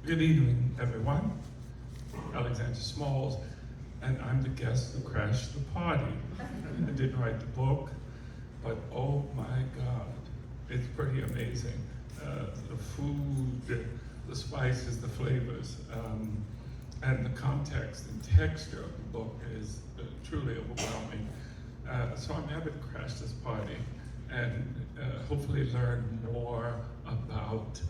Good evening, everyone. Alexander Smalls, and I'm the guest who crashed the party. I didn't write the book, but oh my God, it's pretty amazing. The food, the spices, the flavors, and the context and texture of the book is truly overwhelming. So I'm happy to crash this party and hopefully learn more about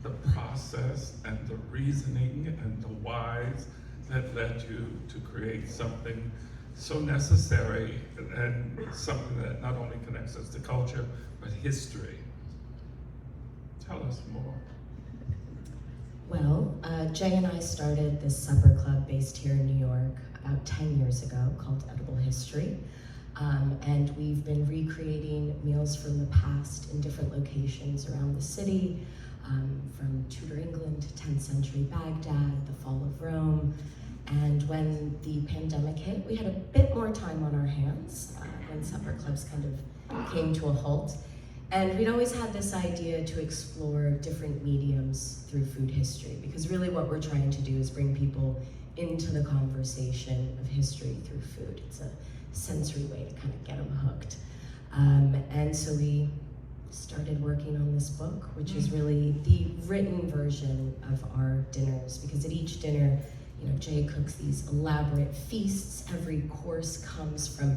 the process and the reasoning and the whys that led you to create something so necessary and something that not only connects us to culture, but history. Tell us more. Well, Jay and I started this supper club based here in New York about 10 years ago called Edible History. And we've been recreating meals from the past in different locations around the city, from Tudor England to 10th century Baghdad, the fall of Rome. And when the pandemic hit, we had a bit more time on our hands when supper clubs kind of came to a halt. And we'd always had this idea to explore different mediums through food history, because really what we're trying to do is bring people into the conversation of history through food. It's a sensory way to kind of get them hooked. And so we started working on this book, which is really the written version of our dinners, because at each dinner, you know, Jay cooks these elaborate feasts. Every course comes from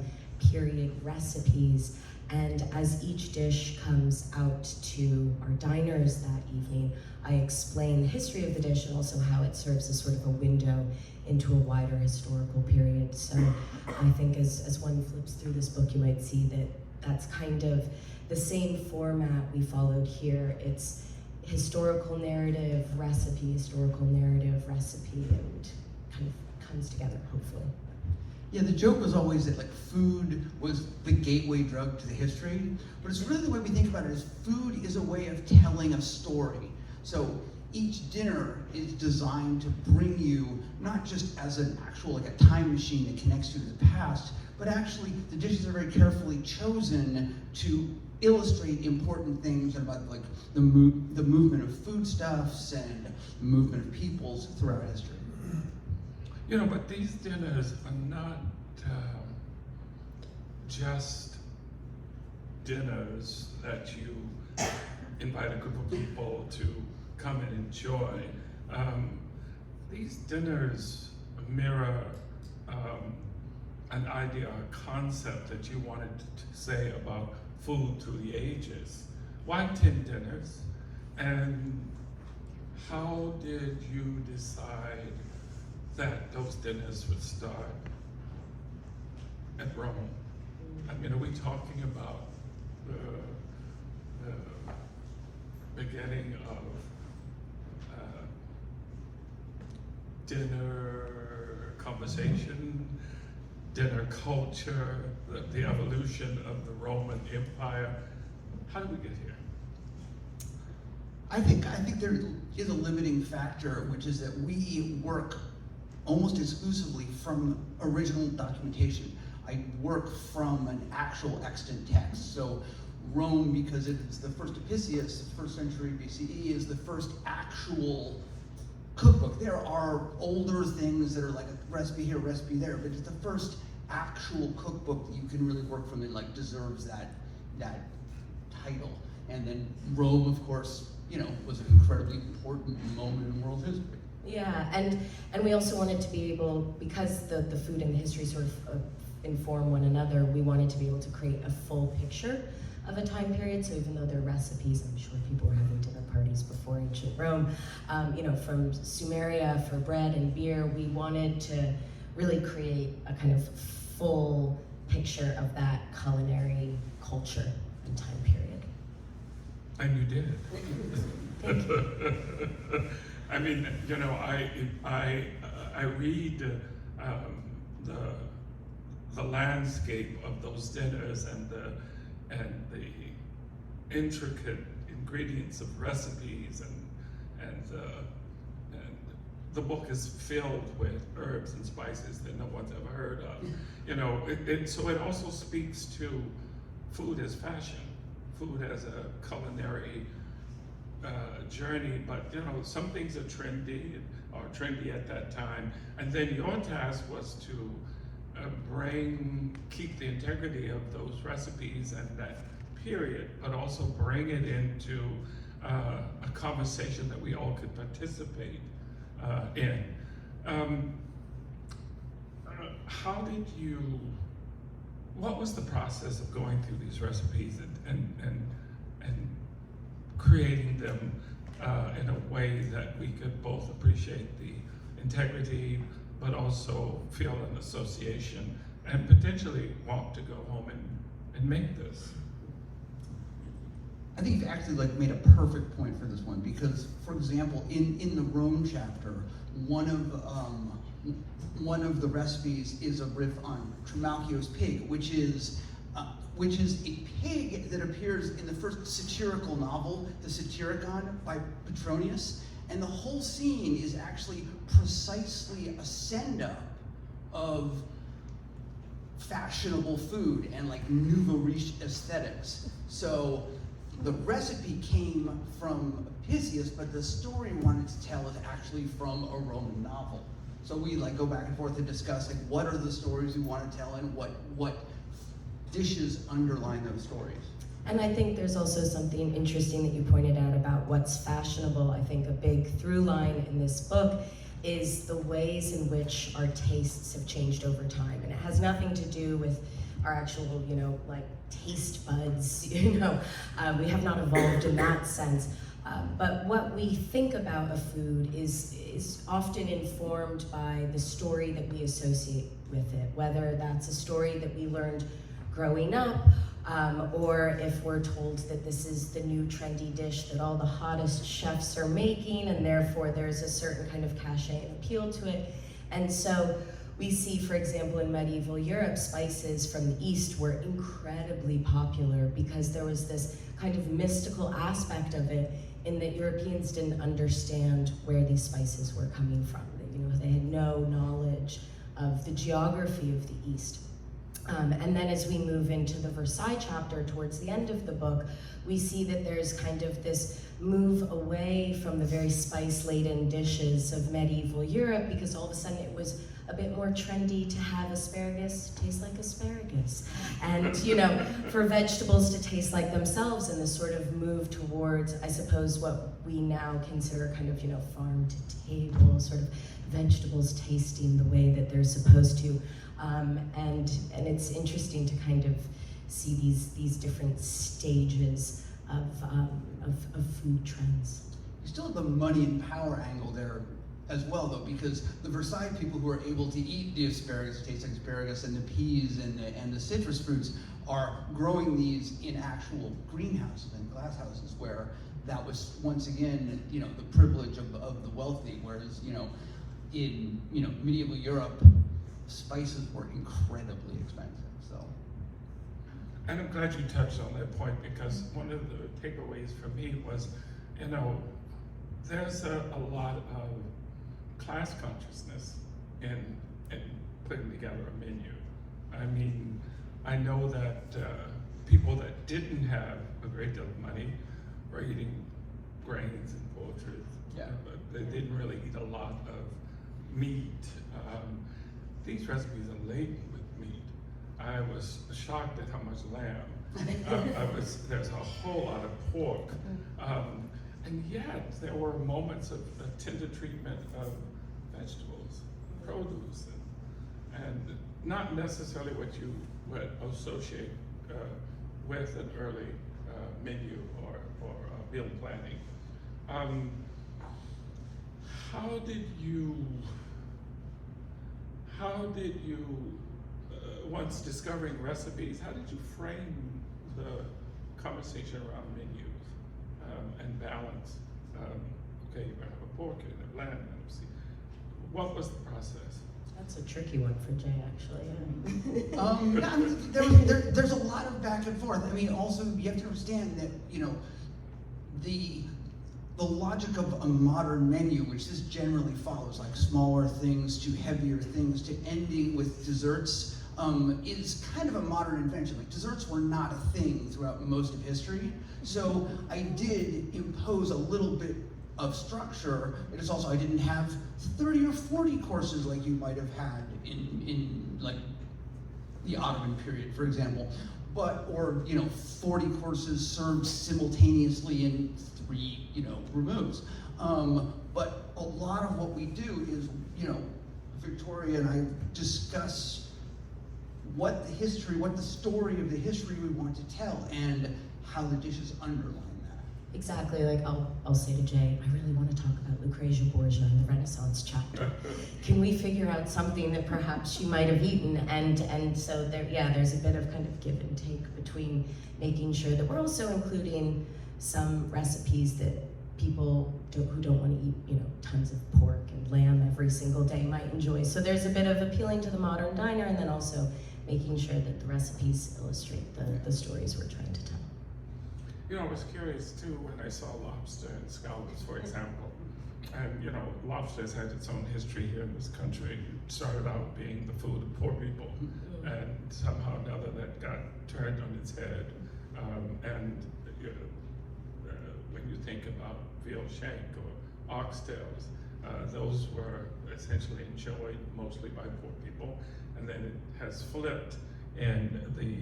period recipes, and as each dish comes out to our diners that evening, I explain the history of the dish and also how it serves as sort of a window into a wider historical period. So I think as one flips through this book, you might see that that's kind of the same format we followed here. It's historical narrative, recipe, and kind of comes together, hopefully. Yeah, the joke was always that like food was the gateway drug to the history, but it's really the way we think about it is food is a way of telling a story. So each dinner is designed to bring you, not just as an actual, like a time machine that connects you to the past, but actually the dishes are very carefully chosen to illustrate important things about like the movement of foodstuffs and the movement of peoples throughout history. You know, but these dinners are not just dinners that you invite a group of people to come and enjoy. These dinners mirror an idea, a concept that you wanted to say about food through the ages. Why 10 dinners? And how did you decide that those dinners would start at Rome? I mean, are we talking about the beginning of dinner conversation, dinner culture, the evolution of the Roman Empire? How did we get here? I think there is a limiting factor, which is that we work almost exclusively from original documentation. I work from an actual extant text. So Rome, because it's the first Epicius, 1st century BCE, is the first actual cookbook. There are older things that are like a recipe here, recipe there, but it's the first actual cookbook that you can really work from and like deserves that title. And then Rome, of course, you know, was an incredibly important moment in world history. Yeah, and we also wanted to be able, because the food and the history sort of inform one another, we wanted to be able to create a full picture of a time period. So even though they're recipes, I'm sure people were having dinner parties before ancient Rome, you know, from Sumeria for bread and beer, we wanted to really create a kind of full picture of that culinary culture and time period. And you did. Thank you. I mean, you know, I read the landscape of those dinners and the intricate ingredients of recipes and the book is filled with herbs and spices that no one's ever heard of. You know, so it also speaks to food as fashion, food as a culinary journey, but some things are trendy or trendy at that time, and then your task was to keep the integrity of those recipes and that period, but also bring it into a conversation that we all could participate in. What was the process of going through these recipes and creating them in a way that we could both appreciate the integrity, but also feel an association and potentially want to go home and make this? I think you've actually made a perfect point for this one, because, for example, in the Rome chapter, one of the recipes is a riff on Trimalchio's pig, which is a pig that appears in the first satirical novel, The Satyricon by Petronius, and the whole scene is actually precisely a send-up of fashionable food and nouveau riche aesthetics. So the recipe came from Apicius, but the story we wanted to tell is actually from a Roman novel. So we go back and forth and discuss what are the stories we want to tell and what dishes underline those stories. And I think there's also something interesting that you pointed out about what's fashionable. I think a big through line in this book is the ways in which our tastes have changed over time. And it has nothing to do with our actual, taste buds, we have not evolved in that sense. But what we think about a food is often informed by the story that we associate with it, whether that's a story that we learned growing up, or if we're told that this is the new trendy dish that all the hottest chefs are making, and therefore there's a certain kind of cachet and appeal to it. And so we see, for example, in medieval Europe, spices from the East were incredibly popular because there was this kind of mystical aspect of it, in that Europeans didn't understand where these spices were coming from. They had no knowledge of the geography of the East. And then as we move into the Versailles chapter towards the end of the book, we see that there's kind of this move away from the very spice-laden dishes of medieval Europe, because all of a sudden it was a bit more trendy to have asparagus taste like asparagus. And, for vegetables to taste like themselves, and this sort of move towards, I suppose, what we now consider kind of, farm to table, sort of vegetables tasting the way that they're supposed to. And it's interesting to kind of see these different stages of food trends. You still have the money and power angle there as well, though, because the Versailles people who are able to eat the asparagus, taste like asparagus, and the peas and the citrus fruits are growing these in actual greenhouses and glass houses, where that was once again, the privilege of the wealthy, whereas, in medieval Europe, spices were incredibly expensive. So, and I'm glad you touched on that point, because one of the takeaways for me was, there's a lot of class consciousness in putting together a menu. I mean, I know that people that didn't have a great deal of money were eating grains and poultry. Yeah. But they didn't really eat a lot of meat. These recipes are laden with meat. I was shocked at how much lamb. There's a whole lot of pork. And yet there were moments of tender treatment of vegetables, produce, and not necessarily what you would associate with an early menu or meal planning. How did you, once discovering recipes, how did you frame the conversation around menus and balance? Okay, you're gonna have a pork and a lamb and a sea. What was the process? That's a tricky one for Jay, actually. Yeah, I mean, there's a lot of back and forth. I mean, also you have to understand that the logic of a modern menu, which this generally follows, like smaller things to heavier things to ending with desserts, is kind of a modern invention. Like desserts were not a thing throughout most of history. So I did impose a little bit of structure. It is also, I didn't have 30 or 40 courses like you might have had in like the Ottoman period, for example. Or 40 courses served simultaneously in 3, removes. But a lot of what we do is, Victoria and I discuss what the history, what the story of the history we want to tell, and how the dishes underline that. Exactly, like I'll say to Jay, I really want to talk about Lucrezia Borgia in the Renaissance chapter. Can we figure out something that perhaps she might have eaten? And so there's a bit of kind of give and take between making sure that we're also including some recipes that people who don't want to eat, tons of pork and lamb every single day might enjoy. So there's a bit of appealing to the modern diner, and then also making sure that the recipes illustrate the stories we're trying to tell. I was curious too when I saw lobster and scallops, for example. And lobster has had its own history here in this country. It started out being the food of poor people, and somehow or another that got turned on its head. When you think about veal shank or oxtails, those were essentially enjoyed mostly by poor people, and then it has flipped in the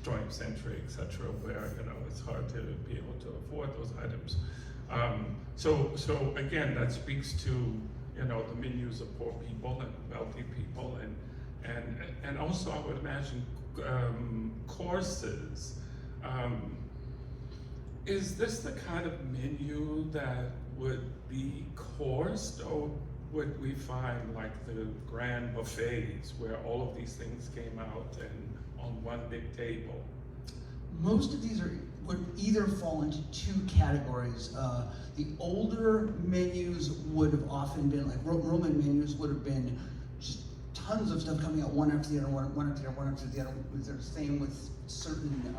20th century, etc., where it's hard to be able to afford those items. So again, that speaks to the menus of poor people and wealthy people, and also I would imagine courses. Is this the kind of menu that would be coursed, or would we find like the grand buffets where all of these things came out and on one big table? Most of these would either fall into 2 categories. The older menus would have often been, like Roman menus would have been just tons of stuff coming out one after the other, one after the other, one after the other. The same with certain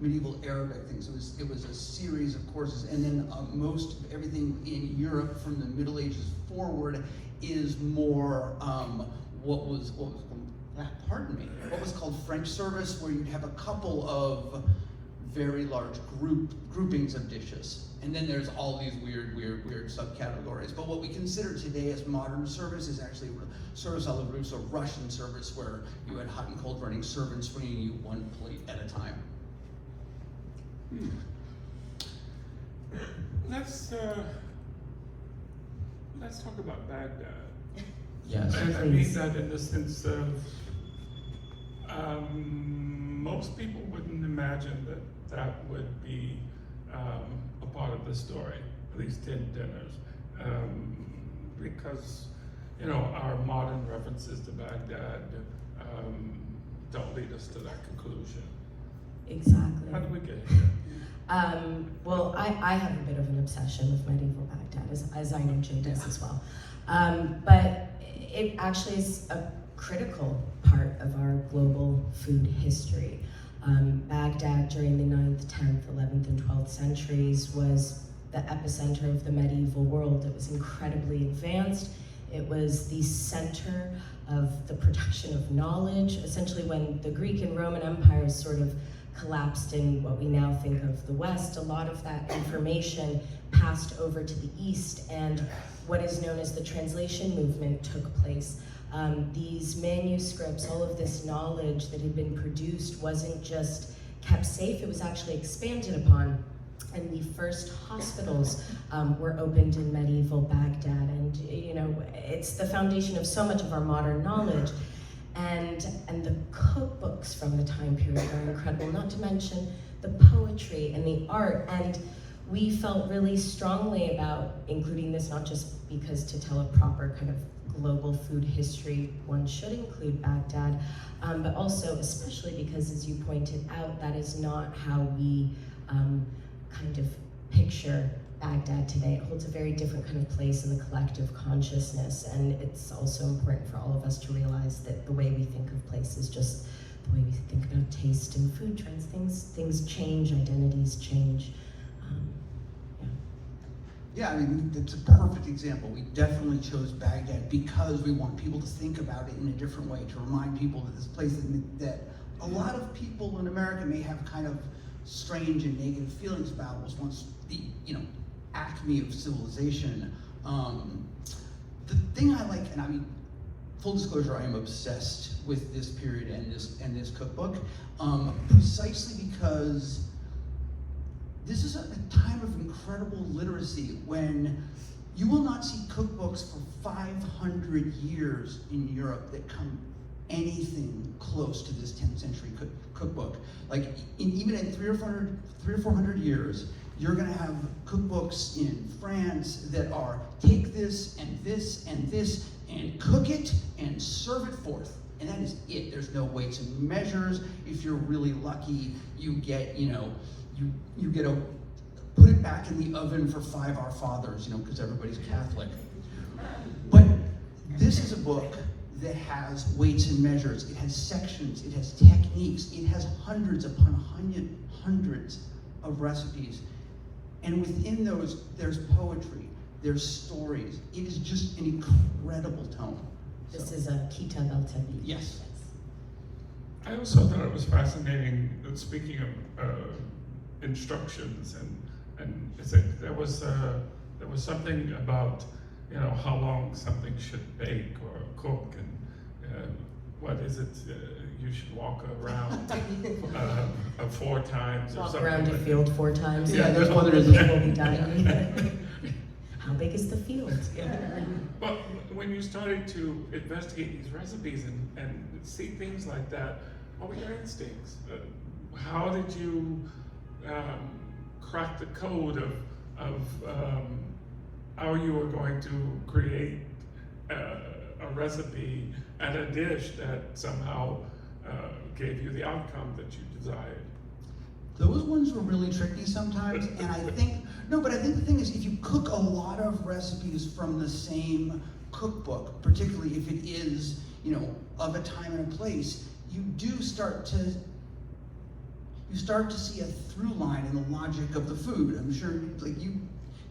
medieval Arabic things. It was a series of courses, and then most of everything in Europe from the Middle Ages forward is more what was called French service, where you'd have a couple of very large groupings of dishes. And then there's all these weird subcategories. But what we consider today as modern service is actually service a la Russe, so Russian service, where you had hot and cold running servants bringing you one plate at a time. Let's talk about Baghdad. Yes. And I mean that in the sense of most people wouldn't imagine that would be a part of the story, at least in dinners, because our modern references to Baghdad don't lead us to that conclusion. Exactly. How do we get here? Well, I have a bit of an obsession with medieval Baghdad, as I know Jay does as well. But it actually is a critical part of our global food history. Baghdad during the 9th, 10th, 11th, and 12th centuries was the epicenter of the medieval world. It was incredibly advanced. It was the center of the production of knowledge. Essentially, when the Greek and Roman empires sort of collapsed in what we now think of the West, a lot of that information passed over to the East, and what is known as the translation movement took place. These manuscripts, all of this knowledge that had been produced wasn't just kept safe, it was actually expanded upon. And the first hospitals were opened in medieval Baghdad, and it's the foundation of so much of our modern knowledge. And the cookbooks from the time period are incredible, not to mention the poetry and the art. And we felt really strongly about including this, not just because to tell a proper kind of global food history, one should include Baghdad, but also especially because, as you pointed out, that is not how we kind of picture Baghdad today. It holds a very different kind of place in the collective consciousness, and it's also important for all of us to realize that the way we think of place is just the way we think about taste and food trends. Things change, identities change. Yeah, I mean, it's a perfect example. We definitely chose Baghdad because we want people to think about it in a different way, to remind people that this place that a lot of people in America may have kind of strange and negative feelings about was once the, acme of civilization. The thing I like, and I mean, full disclosure, I am obsessed with this period and this cookbook, precisely because this is a time of incredible literacy when you will not see cookbooks for 500 years in Europe that come anything close to this 10th century cookbook. Like, even in 300 or 400 years, you're gonna have cookbooks in France that are take this and this and this and cook it and serve it forth. And that is it. There's no weights and measures. If you're really lucky, you get, you get a, put it back in the oven for 5 Our Fathers, because everybody's Catholic. But this is a book that has weights and measures. It has sections, it has techniques, it has hundreds upon hundreds of recipes. And within those, there's poetry, there's stories. It is just an incredible tome. This is a Kitab al-Tabib. Yes. I also thought it was fascinating, speaking of instructions, and there was something about how long something should bake or cook, and what is it you should walk around 4 times or Walk something. around a field 4 times. Yeah, there's one that that will be dying. How big is the field? But when you started to investigate these recipes and see things like that, what were your instincts? How did you crack the code of how you were going to create a recipe and a dish that somehow gave you the outcome that you desired? Those ones were really tricky sometimes, and I think the thing is, if you cook a lot of recipes from the same cookbook, particularly if it is, of a time and a place, you do start to see a through line in the logic of the food. I'm sure,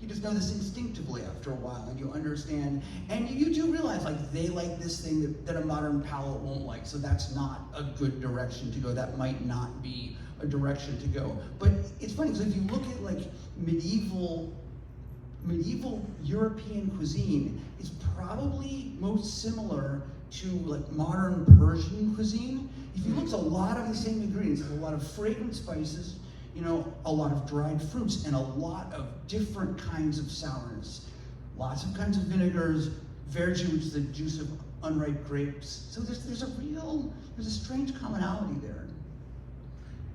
you just know this instinctively after a while, and you understand, and you do realize, they like this thing that a modern palate won't like, so that's not a good direction to go. That might not be a direction to go. But it's funny, because if you look at medieval European cuisine, it's probably most similar to modern Persian cuisine. If you look at a lot of the same ingredients, a lot of fragrant spices, a lot of dried fruits, and a lot of different kinds of sourness. Lots of kinds of vinegars, verjuice, which is the juice of unripe grapes. So there's a strange commonality there.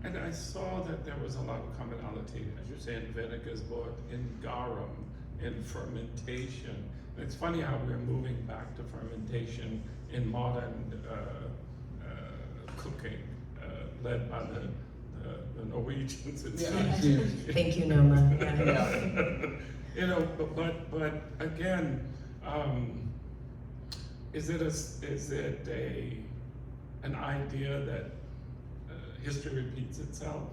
And I saw that there was a lot of commonality, as you say, in vinegars, but in garum, in fermentation. And it's funny how we're moving back to fermentation in modern cooking, led by the Norwegians. Thank you, Noma. But again, is it an idea that history repeats itself,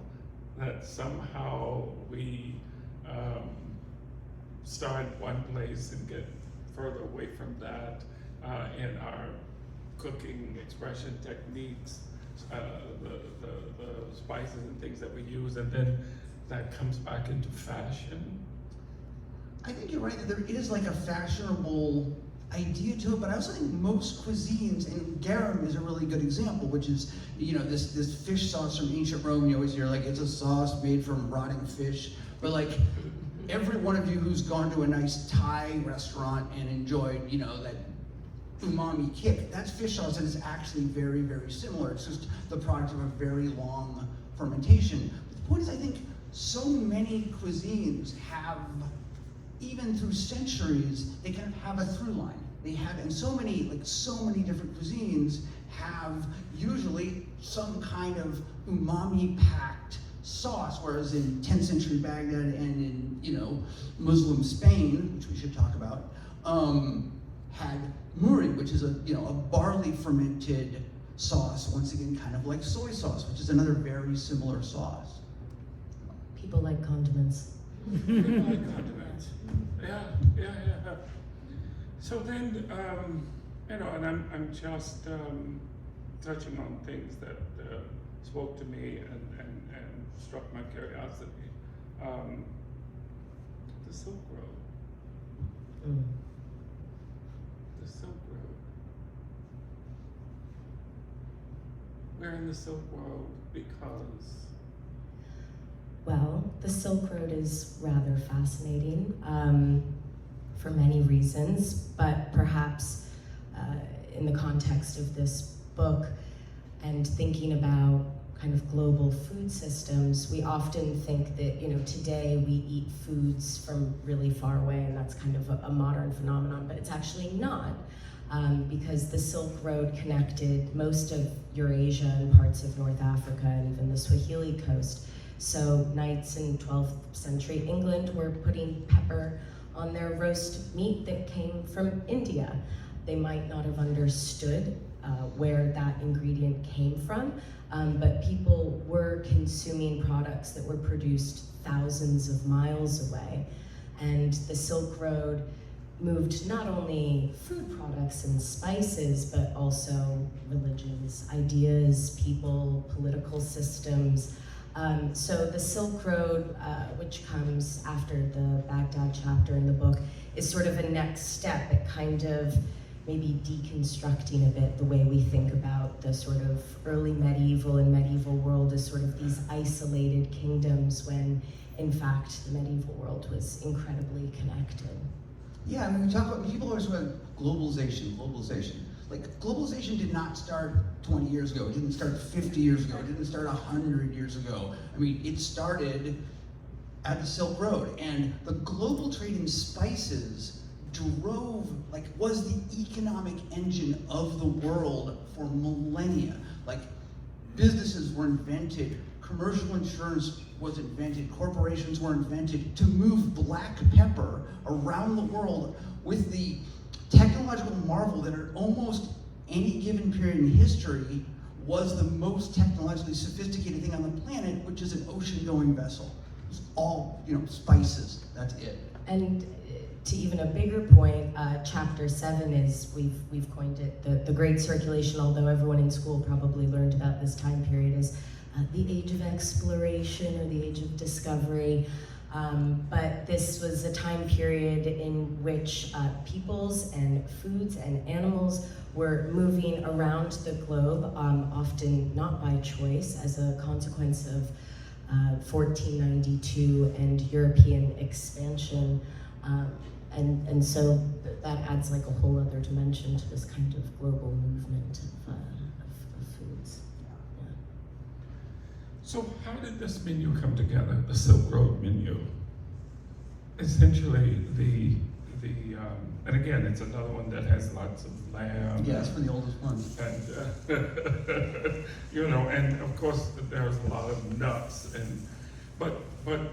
that somehow we start one place and get further away from that in our cooking expression techniques, the spices and things that we use, and then that comes back into fashion? I think you're right that there is a fashionable idea to it, but I also think most cuisines, and garum is a really good example, which is, this fish sauce from ancient Rome. You always hear it's a sauce made from rotting fish, but every one of you who's gone to a nice Thai restaurant and enjoyed, that umami kick, that's fish sauce, and it's actually very, very similar. It's just the product of a very long fermentation. But the point is, I think so many cuisines have, even through centuries, they kind of have a through line. They have, and so many different cuisines have usually some kind of umami-packed sauce, whereas in 10th century Baghdad and in, Muslim Spain, which we should talk about, had muri, which is a barley fermented sauce, once again, kind of like soy sauce, which is another very similar sauce. People like condiments. Yeah. So then, and I'm just touching on things that spoke to me and struck my curiosity. The Silk Road. Mm. The Silk Road. We're in the Silk Road because. Well, the Silk Road is rather fascinating for many reasons, but perhaps in the context of this book and thinking about kind of global food systems, we often think that, today we eat foods from really far away, and that's kind of a modern phenomenon, but it's actually not, because the Silk Road connected most of Eurasia and parts of North Africa and even the Swahili coast. So knights in 12th century England were putting pepper on their roast meat that came from India. They might not have understood where that ingredient came from, but people were consuming products that were produced thousands of miles away. And the Silk Road moved not only food products and spices, but also religions, ideas, people, political systems. So the Silk Road, which comes after the Baghdad chapter in the book, is sort of a next step at kind of maybe deconstructing a bit the way we think about the sort of early medieval and medieval world as sort of these isolated kingdoms when, in fact, the medieval world was incredibly connected. Yeah, I mean, we talk about, people always talk about globalization. Like, globalization did not start 20 years ago, it didn't start 50 years ago, it didn't start 100 years ago. I mean, it started at the Silk Road, and the global trade in spices was the economic engine of the world for millennia. Like, businesses were invented, commercial insurance was invented, corporations were invented to move black pepper around the world with the technological marvel that at almost any given period in history was the most technologically sophisticated thing on the planet, which is an ocean-going vessel. It's all, spices, that's it. And to even a bigger point, chapter 7 is, we've coined it, the Great Circulation, although everyone in school probably learned about this time period, is the age of exploration or the age of discovery. But this was a time period in which peoples and foods and animals were moving around the globe, often not by choice, as a consequence of 1492 and European expansion. And so that adds like a whole other dimension to this kind of global movement of foods. Yeah. So how did this menu come together, the Silk Road menu? Essentially, and again, it's another one that has lots of lamb. Yeah, it's for the oldest one. And, and of course, there's a lot of nuts. But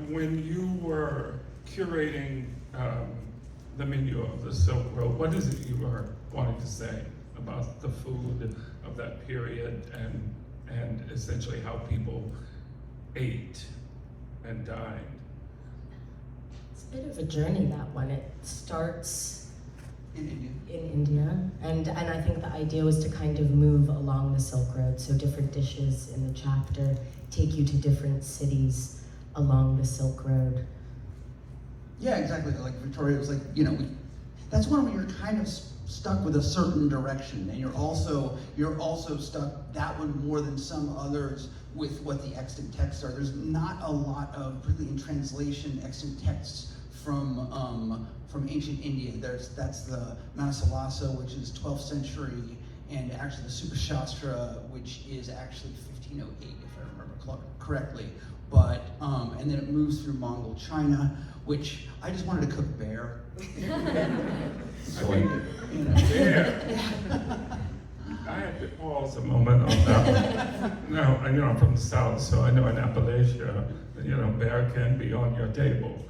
when you were curating the menu of the Silk Road, what is it you were wanting to say about the food of that period and essentially how people ate and dined? It's a bit of a journey, that one. It starts In India. in India, and I think the idea was to kind of move along the Silk Road, so different dishes in the chapter take you to different cities along the Silk Road. Yeah, exactly. Like Victoria was like, that's one where you're kind of stuck with a certain direction, and you're also stuck, that one more than some others, with what the extant texts are. There's not a lot of, particularly in translation, extant texts from ancient India. That's the Manasilasa, which is 12th century, and actually the Supashastra, which is actually 1508, if I remember correctly. But and then it moves through Mongol China, which I just wanted to cook bear. So I had to pause a moment on that one. No, I know I'm from the South, so I know in Appalachia, bear can be on your table.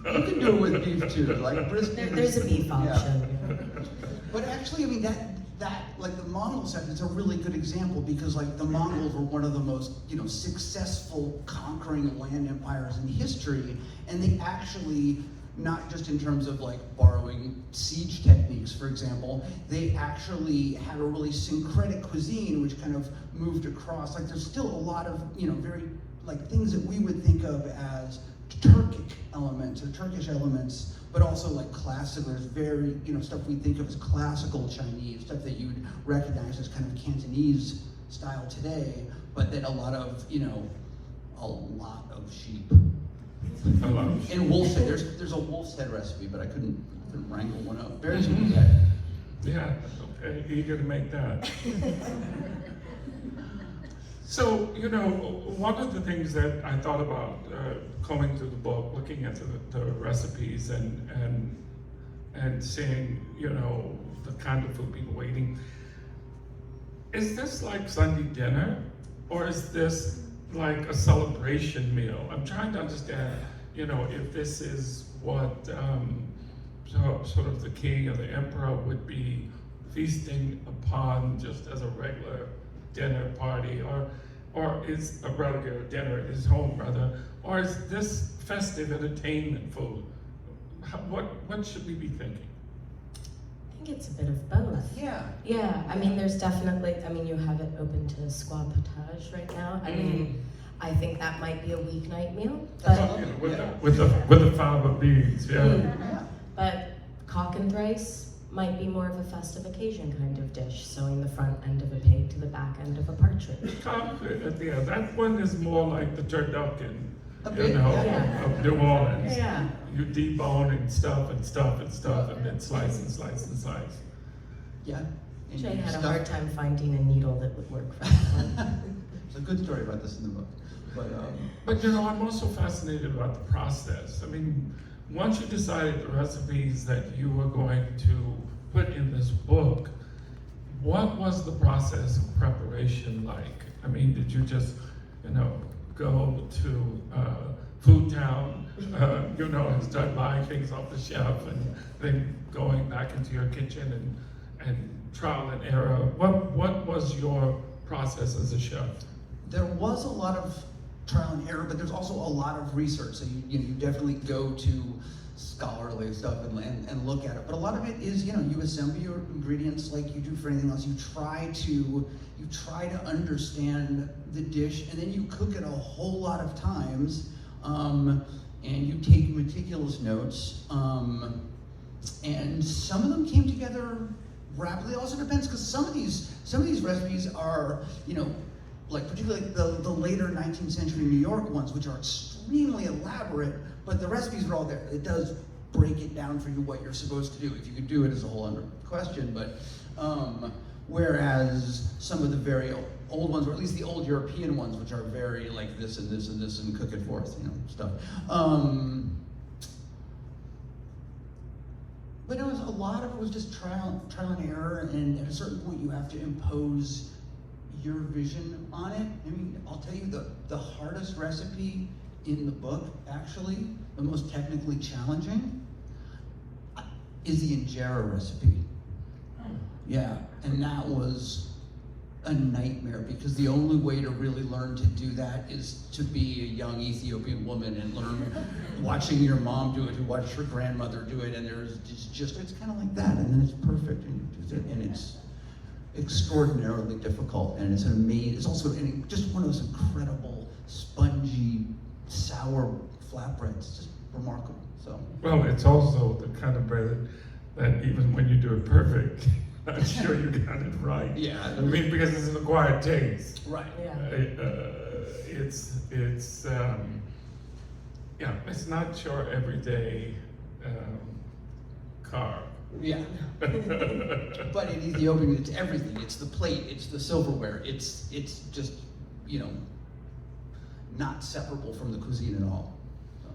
You can do it with beef too, like brisket. There's a beef option. Yeah. But actually, I mean, that like the Mongol sect, it's a really good example because like the Mongols were one of the most successful conquering land empires in history, and they actually not just in terms of like borrowing siege techniques, for example. They actually had a really syncretic cuisine which kind of moved across. Like there's still a lot of, very like things that we would think of as Turkic elements or Turkish elements, but also like classic, there's very, stuff we think of as classical Chinese, stuff that you'd recognize as kind of Cantonese style today, but then a lot of sheep. A lot of And wolf's head, there's a wolf's head recipe, but I couldn't wrangle one up. Bear's head. Yeah, okay, eager to make that. So, one of the things that I thought about combing through the book, looking at the recipes and seeing, the kind of food people were eating, is this like Sunday dinner, or is this like a celebration meal? I'm trying to understand, if this is what sort of the king or the emperor would be feasting upon just as a regular dinner party, or is a regular dinner at his home, rather, or is this festive entertainment food? What should we be thinking? I think it's a bit of both. Yeah. Yeah, I mean, there's definitely, you have it open to squab potage right now. I mean, I think that might be a weeknight meal, That's but, all. With the fava beans, yeah. Yeah. but cock and rice might be more of a festive occasion kind of dish, sewing the front end of a pig to the back end of a partridge. Yeah, that one is more like the turducken, A bit, yeah. of New Orleans. Yeah. You debone and stuff and stuff and stuff, and then slice and slice and slice. Yeah. And Jay you had a stuff- hard time finding a needle that would work for that one. There's a good story about this in the book. But I'm also fascinated about the process. I mean, once you decided the recipes that you were going to put in this book, what was the process of preparation like? I mean, did you just, go to Food Town, and start buying things off the shelf, and then going back into your kitchen and trial and error? What was your process as a chef? There was a lot of trial and error, but there's also a lot of research. So you definitely go to scholarly stuff and look at it. But a lot of it is, you assemble your ingredients like you do for anything else. You try to understand the dish, and then you cook it a whole lot of times, and you take meticulous notes. And some of them came together rapidly. It also depends, because some of these recipes are, like particularly the later 19th century New York ones, which are extremely elaborate, but the recipes are all there. It does break it down for you what you're supposed to do. If you could do it is a whole other question, but whereas some of the very old ones, or at least the old European ones, which are very like this and this and this and cook it forth, stuff. But it was a lot of it was just trial and error, and at a certain point you have to impose your vision on it. I mean, I'll tell you the hardest recipe in the book, actually, the most technically challenging, is the injera recipe. Yeah, and that was a nightmare, because the only way to really learn to do that is to be a young Ethiopian woman and learn watching your mom do it, who watched her grandmother do it, and it's kind of like that, and then it's perfect, and it's extraordinarily difficult, and it's also just one of those incredible, spongy, sour flatbreads. It's just remarkable. So. Well, it's also the kind of bread that even when you do it perfect, I'm not sure you got it right. Yeah. I mean, because it's an acquired taste. Right. Yeah. It's not your everyday carb. Yeah. But in Ethiopian, it's everything. It's the plate, it's the silverware, it's just, not separable from the cuisine at all. So.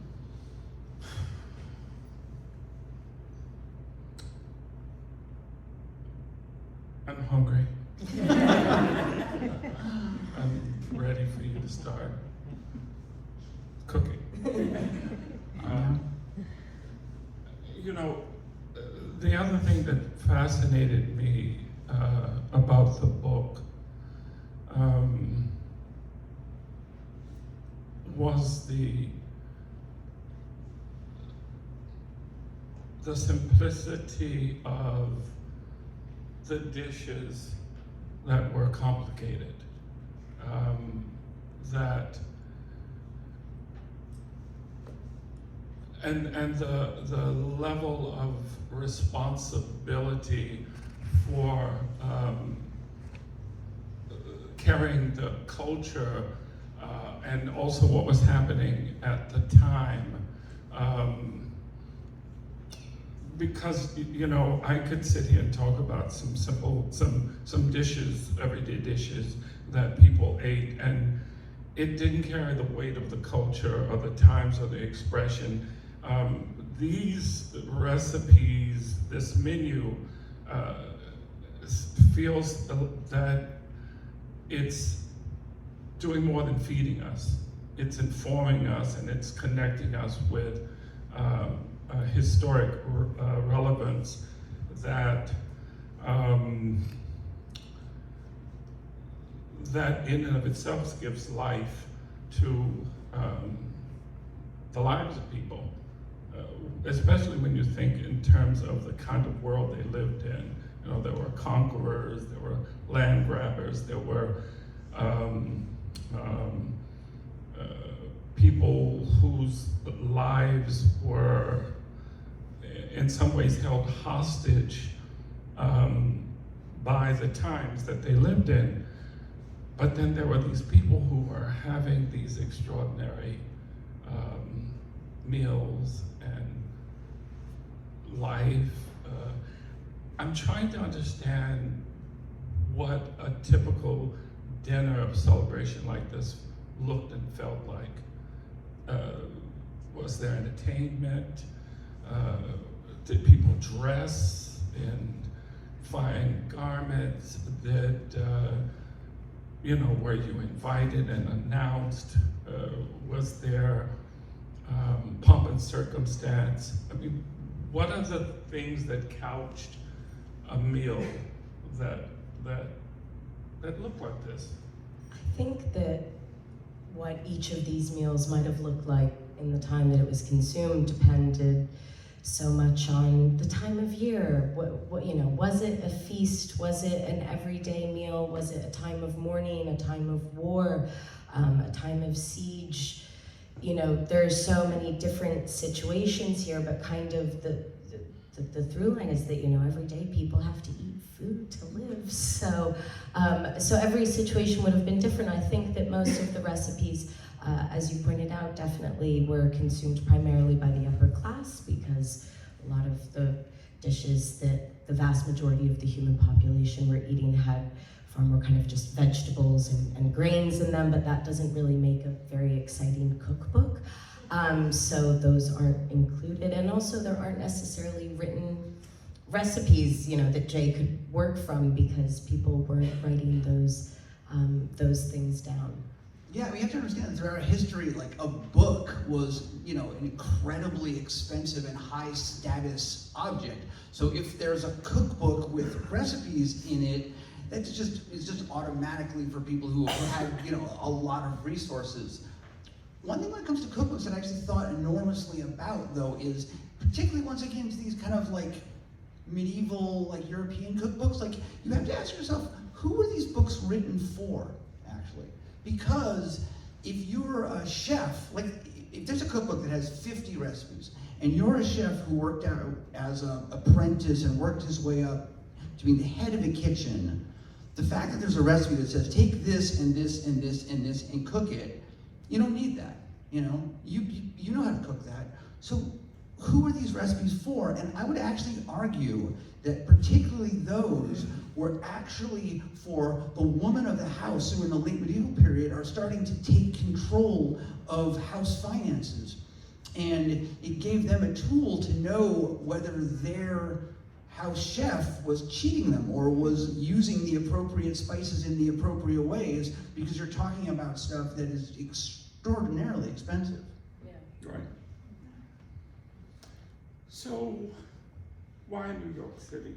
I'm hungry. I'm ready for you to start cooking. The other thing that fascinated me about the book was the simplicity of the dishes that were complicated, and the level of responsibility for carrying the culture and also what was happening at the time. Because, you know, I could sit here and talk about some simple, some dishes, everyday dishes that people ate, and it didn't carry the weight of the culture or the times or the expression. These recipes, this menu, feels that it's doing more than feeding us. It's informing us and it's connecting us with historic relevance that that in and of itself gives life to the lives of people, especially when you think in terms of the kind of world they lived in. You know, there were conquerors, there were land grabbers, there were people whose lives were in some ways held hostage by the times that they lived in. But then there were these people who were having these extraordinary meals and life. I'm trying to understand what a typical dinner of celebration like this looked and felt like. Was there entertainment? Did people dress in fine garments? You know, were you invited and announced? Was there pomp and circumstance? I mean, what are the things that couched a meal that looked like this? I think that what each of these meals might have looked like in the time that it was consumed depended so much on the time of year. What you know, was it a feast? Was it an everyday meal? Was it a time of mourning, a time of war, a time of siege? You know, there's so many different situations here, but kind of the through line is that, you know, every day people have to eat food to live. So every situation would have been different. I think that most of the recipes, as you pointed out, definitely were consumed primarily by the upper class, because a lot of the dishes that the vast majority of the human population were eating had far more kind of just vegetables and grains in them, but that doesn't really make a very exciting cookbook. So those aren't included, and also there aren't necessarily written recipes, you know, that Jay could work from, because people weren't writing those things down. Yeah, we have to understand that throughout history, like a book was, you know, an incredibly expensive and high status object. So if there's a cookbook with recipes in it, it's just automatically for people who had, you know, a lot of resources. One thing when it comes to cookbooks that I actually thought enormously about, though, is particularly once it came to these kind of like medieval, like European cookbooks, like you have to ask yourself, who were these books written for, actually? Because if you're a chef, like if there's a cookbook that has 50 recipes, and you're a chef who worked out as an apprentice and worked his way up to being the head of a kitchen, the fact that there's a recipe that says take this and this and this and this and cook it, you don't need that. You know, you know how to cook that. So who are these recipes for? And I would actually argue that particularly those were actually for the woman of the house who in the late medieval period are starting to take control of house finances. And it gave them a tool to know whether their house chef was cheating them or was using the appropriate spices in the appropriate ways, because you're talking about stuff that is extraordinarily expensive. Yeah. Right. So, why New York City?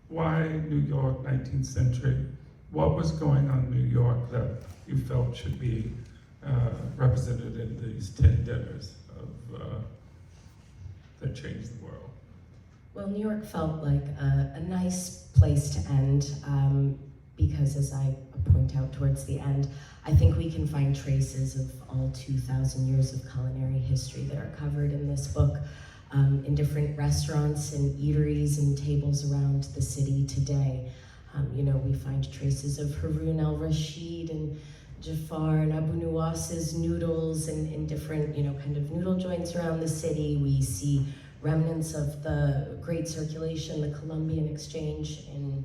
Why New York, 19th century? What was going on in New York that you felt should be represented in these 10 dinners of, that changed the world? Well, New York felt like a nice place to end because, as I point out towards the end, I think we can find traces of all 2,000 years of culinary history that are covered in this book in different restaurants and eateries and tables around the city today. You know, we find traces of Harun al-Rashid and Jafar and Abu Nuwas's noodles in different, you know, kind of noodle joints around the city. We see remnants of the Great Circulation, the Columbian Exchange, in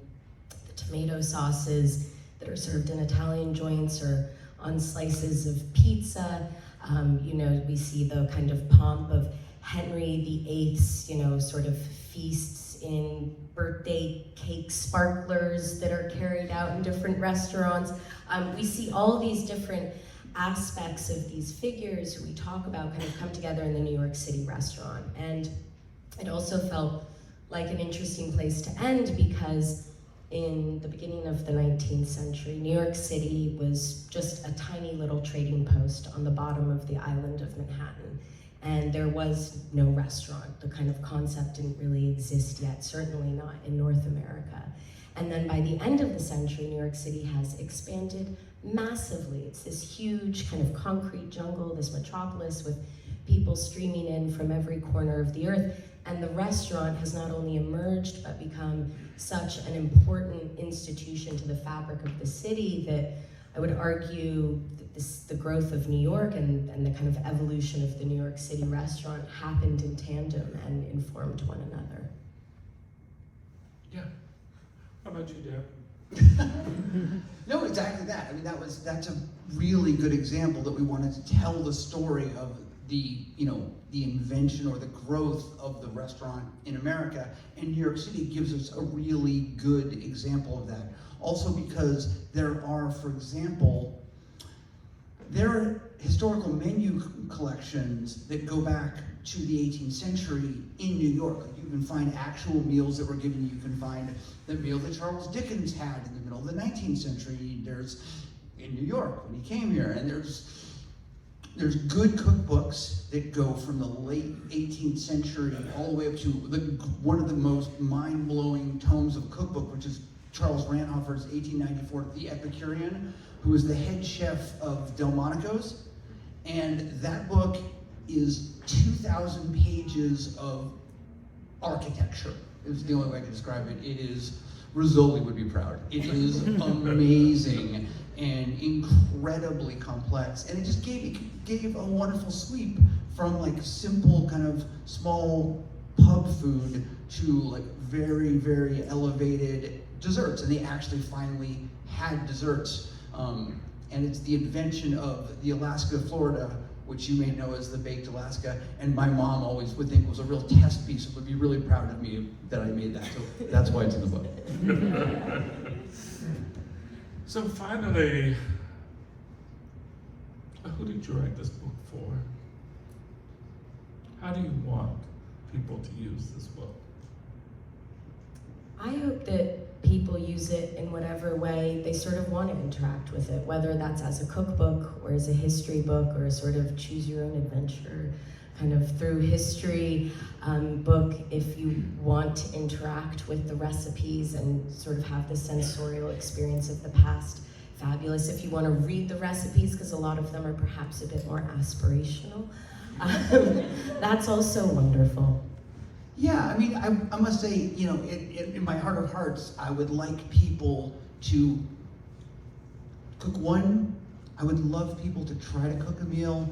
the tomato sauces that are served in Italian joints or on slices of pizza. You know, we see the kind of pomp of Henry VIII's, you know, sort of feasts in birthday cake sparklers that are carried out in different restaurants. We see all these different aspects of these figures who we talk about kind of come together in the New York City restaurant. And it also felt like an interesting place to end because in the beginning of the 19th century, New York City was just a tiny little trading post on the bottom of the island of Manhattan. And there was no restaurant. The kind of concept didn't really exist yet, certainly not in North America. And then by the end of the century, New York City has expanded massively. It's this huge kind of concrete jungle, this metropolis with people streaming in from every corner of the earth. And the restaurant has not only emerged, but become such an important institution to the fabric of the city that I would argue that the growth of New York and the kind of evolution of the New York City restaurant happened in tandem and informed one another. Yeah. How about you, Deb? No, exactly that. I mean, that's a really good example that we wanted to tell the story of the invention or the growth of the restaurant in America, and New York City gives us a really good example of that. Also because there are, for example, there are historical menu collections that go back to the 18th century in New York. Like you can find actual meals that were given. You can find the meal that Charles Dickens had in the middle of the 19th century. There's in New York when he came here, and there's good cookbooks that go from the late 18th century all the way up to one of the most mind-blowing tomes of cookbook, which is Charles Ranthofer's 1894 The Epicurean, who was the head chef of Delmonico's. And that book is 2,000 pages of architecture. It's the only way I can describe it. It is, Rizzoli would be proud. It is amazing and incredibly complex. And it just gave a wonderful sweep from like simple kind of small pub food to like very, very elevated desserts. And they actually finally had desserts. And it's the invention of the Alaska, Florida, which you may know as the Baked Alaska, and my mom always would think was a real test piece and would be really proud of me that I made that. So that's why it's in the book. So finally, who did you write this book for? How do you want people to use this book? I hope that people use it in whatever way they sort of want to interact with it, whether that's as a cookbook or as a history book or a sort of choose your own adventure kind of through history book. If you want to interact with the recipes and sort of have the sensorial experience of the past, fabulous. If you want to read the recipes, because a lot of them are perhaps a bit more aspirational, that's also wonderful. Yeah, I mean, I must say, you know, in my heart of hearts, I would like people to cook one. I would love people to try to cook a meal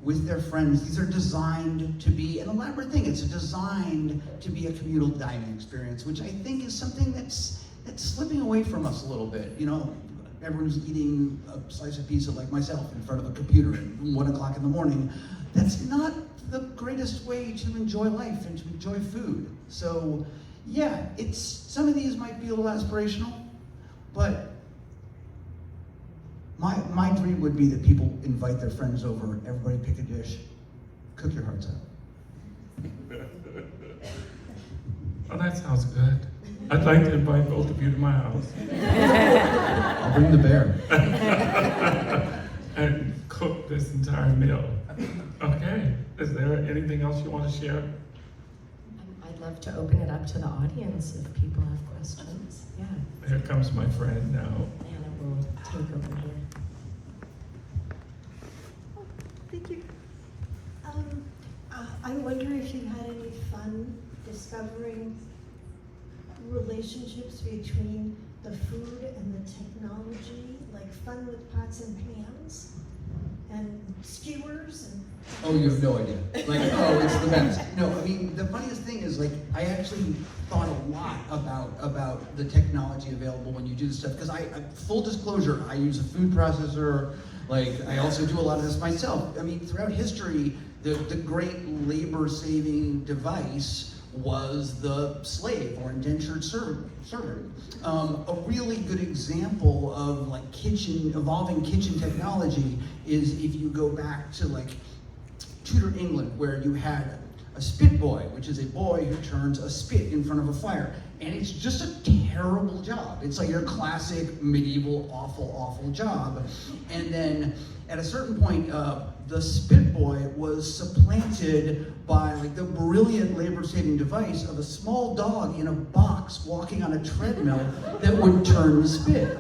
with their friends. These are designed to be an elaborate thing. It's designed to be a communal dining experience, which I think is something that's slipping away from us a little bit. You know, everyone's eating a slice of pizza like myself in front of a computer at 1 o'clock in the morning. That's not the greatest way to enjoy life and to enjoy food. So yeah, some of these might be a little aspirational, but my dream would be that people invite their friends over, everybody pick a dish, cook your hearts out. Oh, that sounds good. I'd like to invite both of you to my house. I'll bring the bear. And cook this entire meal. Okay, is there anything else you want to share? I'd love love to open it up to the audience if people have questions. Yeah, Here comes my friend now. Anna will take over here. Thank you. I wonder if you had any fun discovering relationships between the food and the technology, like fun with pots and pans and skewers and... Oh, you have no idea. Like, oh, it's the best. No, I mean, the funniest thing is, like, I actually thought a lot about the technology available when you do this stuff, because full disclosure, I use a food processor. Like, I also do a lot of this myself. I mean, throughout history, the great labor-saving device was the slave or indentured servant. A really good example of like evolving kitchen technology is if you go back to like Tudor England, where you had a spit boy, which is a boy who turns a spit in front of a fire. And it's just a terrible job. It's like your classic medieval awful job. And then at a certain point, the spit boy was supplanted by like the brilliant labor-saving device of a small dog in a box walking on a treadmill that would turn the spit.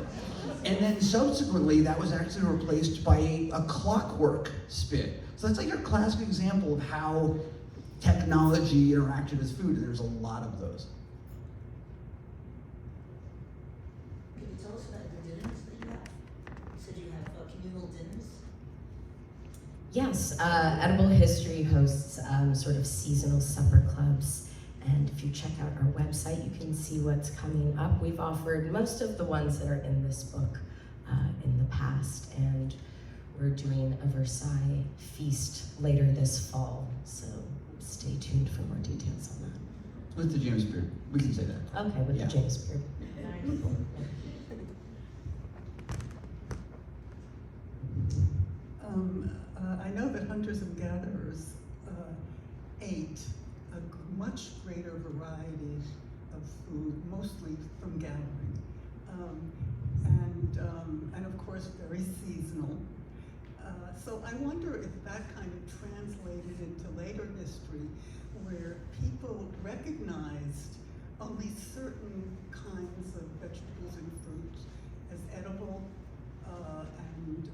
And then subsequently, that was actually replaced by a clockwork spit. So that's like your classic example of how technology interacted with food, and there's a lot of those. Can you tell us about the dinners that you have? You said you have communal dinners? Yes, Edible History hosts sort of seasonal supper clubs, and if you check out our website, you can see what's coming up. We've offered most of the ones that are in this book in the past, and we're doing a Versailles feast later this fall, so stay tuned for more details on that. With the James Beard, we can say that. Okay, with Yeah. the James Beard. I know that hunters and gatherers ate a much greater variety of food, mostly from gathering, and of course very seasonal. So I wonder if that kind of translated into later history, where people recognized only certain kinds of vegetables and fruits as edible, and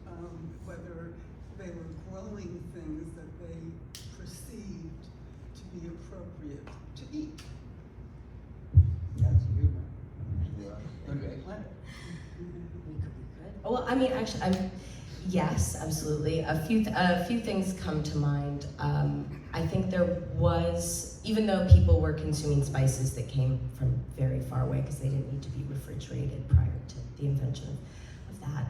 whether they were growing things that they perceived to be appropriate to eat. That's you. Okay. Well, I mean, actually, yes, absolutely. A few things come to mind. I think there was, even though people were consuming spices that came from very far away because they didn't need to be refrigerated prior to the invention of that.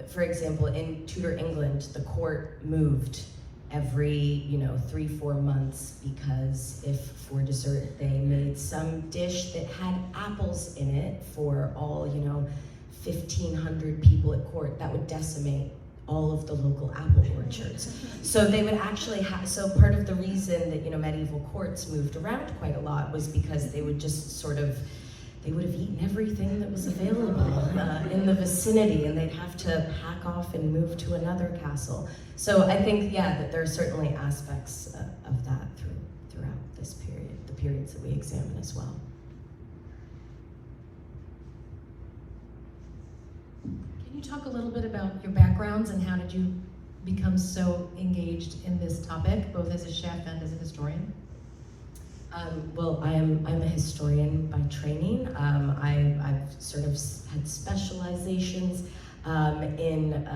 For example, in Tudor England, the court moved every 3-4 months, because if for dessert they made some dish that had apples in it for all 1,500 people at court, that would decimate all of the local apple orchards. So they would actually have, so part of the reason that medieval courts moved around quite a lot was because they would just they would have eaten everything that was available in the vicinity, and they'd have to pack off and move to another castle. So I think, yeah, that there are certainly aspects of that throughout this period, the periods that we examine as well. Can you talk a little bit about your backgrounds and how did you become so engaged in this topic, both as a chef and as a historian? Well, I'm a historian by training. I've sort of had specializations in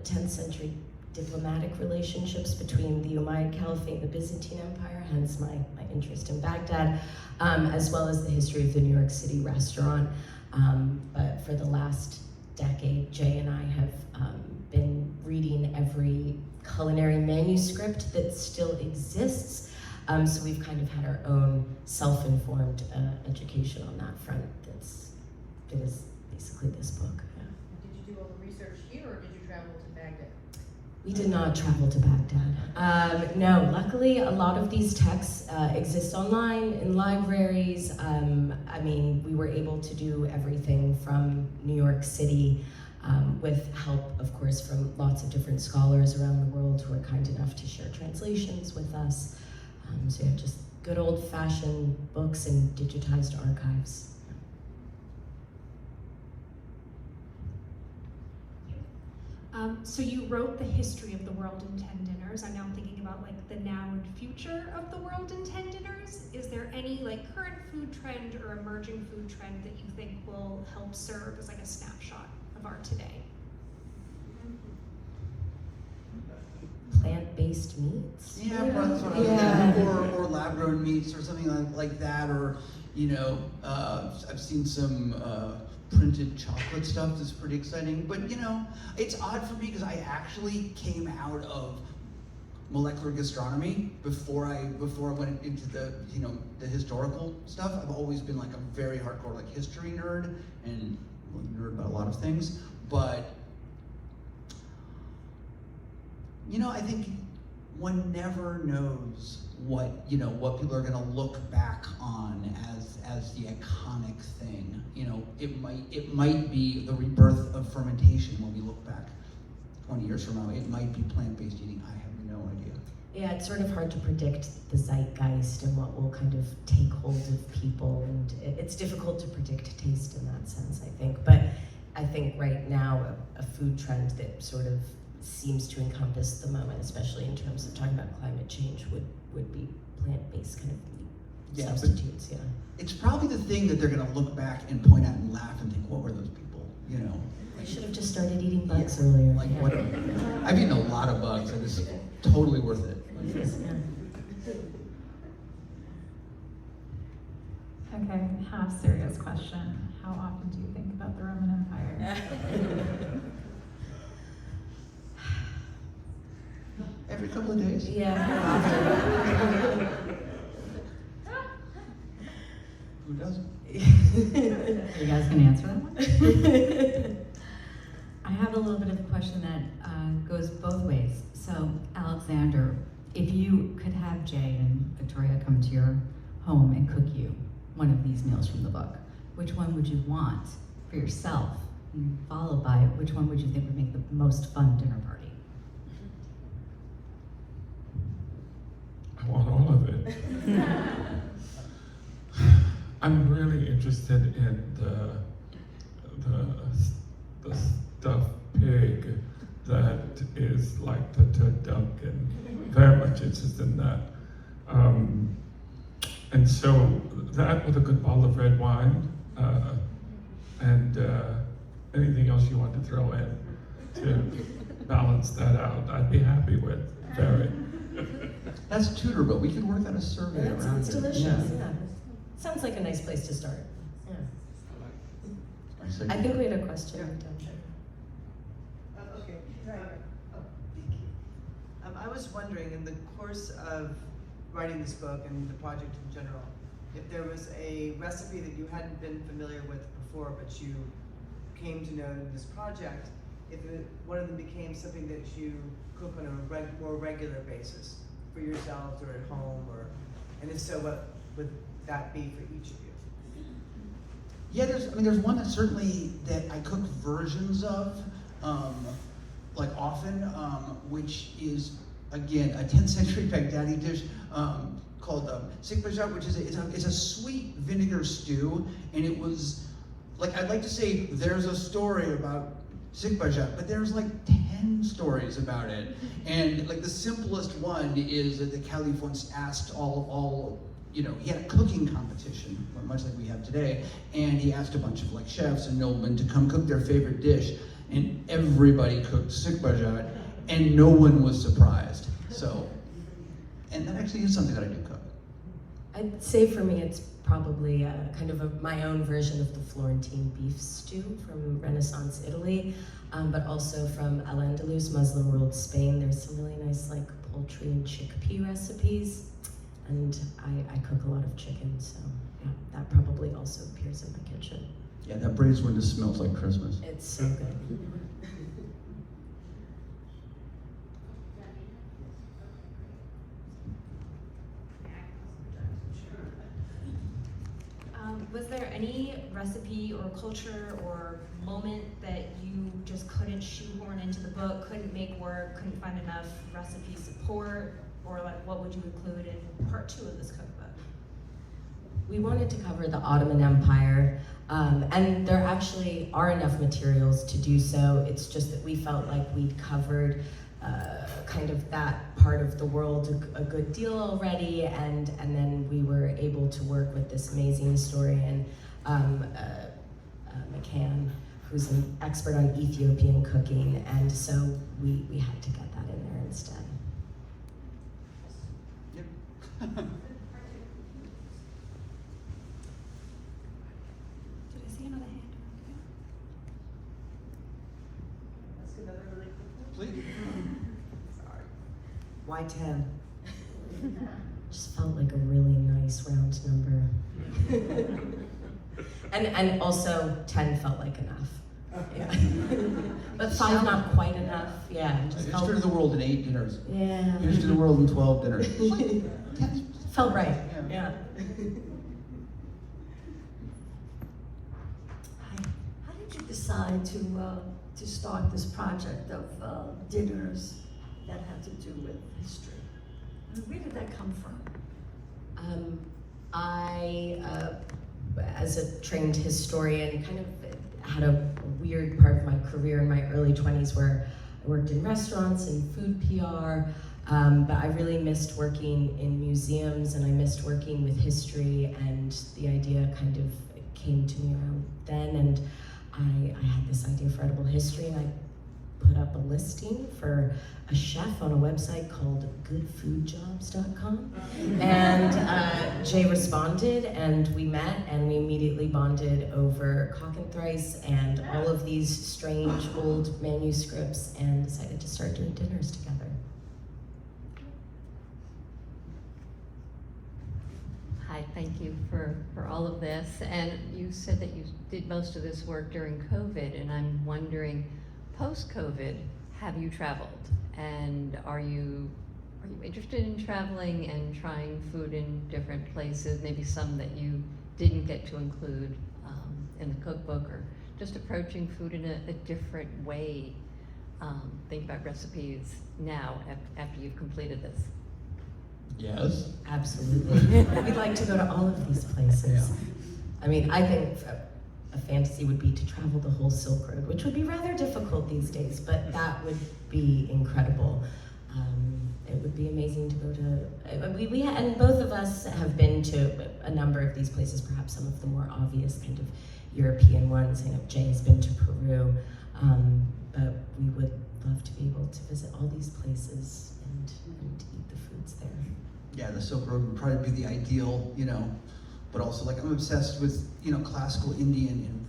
10th century diplomatic relationships between the Umayyad Caliphate and the Byzantine Empire, hence my interest in Baghdad, as well as the history of the New York City restaurant. But for the last decade, Jay and I have been reading every culinary manuscript that still exists. So we've kind of had our own self-informed education on that front. That is basically this book. Yeah. Did you do all the research here, or did you travel to Baghdad? We did not travel to Baghdad. No, luckily a lot of these texts exist online in libraries. I mean, we were able to do everything from New York City with help, of course, from lots of different scholars around the world who are kind enough to share translations with us. So yeah, just good old-fashioned books and digitized archives. So you wrote the history of the world in 10 dinners. I'm now thinking about like the now and future of the world in 10 dinners. Is there any like current food trend or emerging food trend that you think will help serve as like a snapshot of our today? Plant-based meats? Yeah, that's what I was Yeah. thinking. Or lab-grown meats or something like that, or, you know, I've seen some printed chocolate stuff that's pretty exciting. But, you know, it's odd for me because I actually came out of molecular gastronomy before I went into the, you know, the historical stuff. I've always been like a very hardcore like history nerd and nerd about a lot of things. But you know, I think one never knows what, you know, what people are gonna look back on as the iconic thing. You know, it might be the rebirth of fermentation when we look back 20 years from now. It might be plant-based eating. I have no idea. Yeah, it's sort of hard to predict the zeitgeist and what will kind of take hold of people, and it's difficult to predict taste in that sense, I think. But I think right now a food trend that sort of seems to encompass the moment, especially in terms of talking about climate change, would be plant-based kind of meat substitutes. Yeah. It's probably the thing that they're gonna look back and point at and laugh and think, what were those people? You know, I should have just started eating bugs earlier. like yeah. what? I've eaten a lot of bugs, and it's totally worth it. Yeah. Okay, half serious question. How often do you think about the Roman Empire? Every couple of days. Yeah. Who doesn't? Are you guys gonna answer that one? I have a little bit of a question that goes both ways. So, Alexander, if you could have Jay and Victoria come to your home and cook you one of these meals from the book, which one would you want for yourself? And followed by, which one would you think would make the most fun dinner party? I want all of it. I'm really interested in the stuffed pig that is like the turducken. Very much interested in that. And so that with a good bottle of red wine and anything else you want to throw in to balance that out, I'd be happy with. Very. That's Tudor, but we could work on a survey That around sounds it. delicious. Yeah. Yeah. Sounds like a nice place to start. Yeah. Nice I idea. think we had a question. Okay. I was wondering, in the course of writing this book and the project in general, if there was a recipe that you hadn't been familiar with before, but you came to know in this project, if one of them became something that you cook on a more regular basis for yourselves or at home, and if so, what would that be for each of you? Yeah, there's one that certainly that I cook versions of, like often, which is again a 10th century Baghdadi dish called sikbajat, which is it's a sweet vinegar stew, and it was like I'd like to say there's a story about sikbajat, but there's like 10 stories about it, and like the simplest one is that the Caliph once asked all you know, he had a cooking competition, much like we have today, and he asked a bunch of like chefs and noblemen to come cook their favorite dish, and everybody cooked sikbajat, and no one was surprised. So, and that actually is something that I do cook. I'd say for me it's probably kind of my own version of the Florentine beef stew from Renaissance Italy, but also from Al-Andalus, Muslim-ruled Spain. There's some really nice like poultry and chickpea recipes. And I cook a lot of chicken, so yeah, that probably also appears in my kitchen. Yeah, that braised window smells like Christmas. It's so good. Was there any recipe or culture or moment that you just couldn't shoehorn into the book, couldn't make work, couldn't find enough recipe support, or like what would you include in part 2 of this cookbook? we wanted to cover the Ottoman Empire, and there actually are enough materials to do so. It's just that we felt like we'd covered kind of that part of the world a good deal already, and then we were able to work with this amazing historian, McCann, who's an expert on Ethiopian cooking, and so we had to get that in there instead. Yep. Did I see another hand? Ask another really quick one. Please. Sorry. Why 10? Just felt like a really nice round number. and also 10 felt like enough. Yeah. But 5 not quite enough. Yeah. Just History of the world in 8 dinners. Yeah. History of the world in 12 dinners. Felt right. Yeah. How did you decide to start this project of dinners that had to do with history? I mean, where did that come from? I, as a trained historian, kind of had a weird part of my career in my early 20s where I worked in restaurants and food PR, but I really missed working in museums, and I missed working with history, and the idea kind of came to me around then, and I had this idea for edible history, and I put up a listing for a chef on a website called goodfoodjobs.com, and Jay responded, and we met, and we immediately bonded over cock and thrice and all of these strange old manuscripts, and decided to start doing dinners together. Hi, thank you for all of this. And you said that you did most of this work during COVID, and I'm wondering, post-COVID, have you traveled? And are you interested in traveling and trying food in different places, maybe some that you didn't get to include in the cookbook, or just approaching food in a different way? Think about recipes now after you've completed this. Yes. Absolutely. We'd like to go to all of these places. Yeah. I mean, I think a fantasy would be to travel the whole Silk Road, which would be rather difficult these days, but that would be incredible. It would be amazing to go to, and both of us have been to a number of these places, perhaps some of the more obvious kind of European ones. I know Jay has been to Peru, but we would love to be able to visit all these places and eat the foods there. Yeah, the Silk Road would probably be the ideal, but also like I'm obsessed with, classical Indian and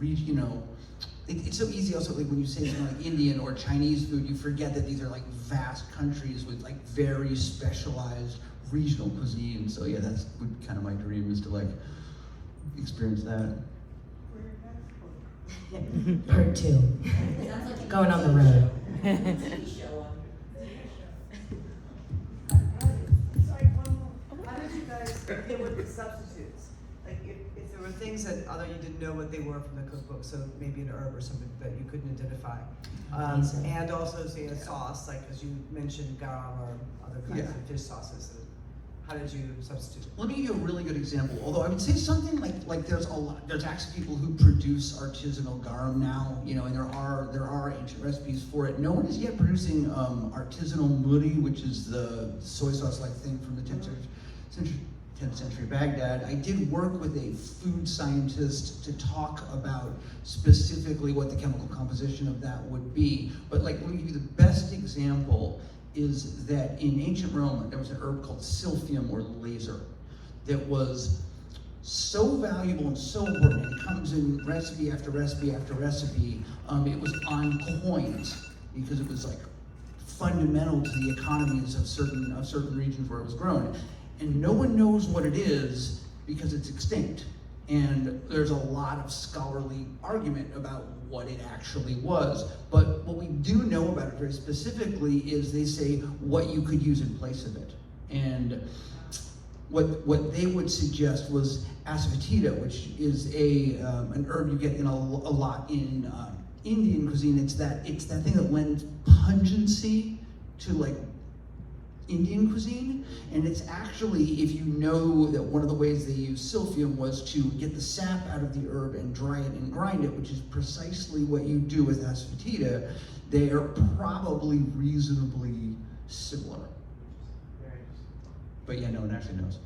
it's so easy also like when you say something like Indian or Chinese food, you forget that these are like vast countries with like very specialized regional cuisine. So yeah, that's kind of my dream, is to like experience that. Part 2. Going on the road. Sorry, one more. How did you guys deal with the substitutes? Like if there were things that although you didn't know what they were from the cookbook, so maybe an herb or something that you couldn't identify. And also say a sauce, like as you mentioned garam or other kinds of fish sauces. How did you substitute? Let me give you a really good example. Although I would say something like there's actually people who produce artisanal garam now, and there are ancient recipes for it. No one is yet producing artisanal muri, which is the soy sauce-like thing from the 10th century Baghdad. I did work with a food scientist to talk about specifically what the chemical composition of that would be. But let me give you the best example. Is that in ancient Rome, there was an herb called silphium or laser that was so valuable and so important. It comes in recipe after recipe after recipe. It was on point because it was like fundamental to the economies of certain regions where it was grown. And no one knows what it is because it's extinct. And there's a lot of scholarly argument about what it actually was. But what we do know about it very specifically is they say what you could use in place of it. And what they would suggest was asafoetida, which is an herb you get in a lot in Indian cuisine. It's that thing that lends pungency to like Indian cuisine, and it's actually, if you know that one of the ways they used silphium was to get the sap out of the herb and dry it and grind it, which is precisely what you do with asafoetida, they are probably reasonably similar. Very interesting. But yeah, no one actually knows.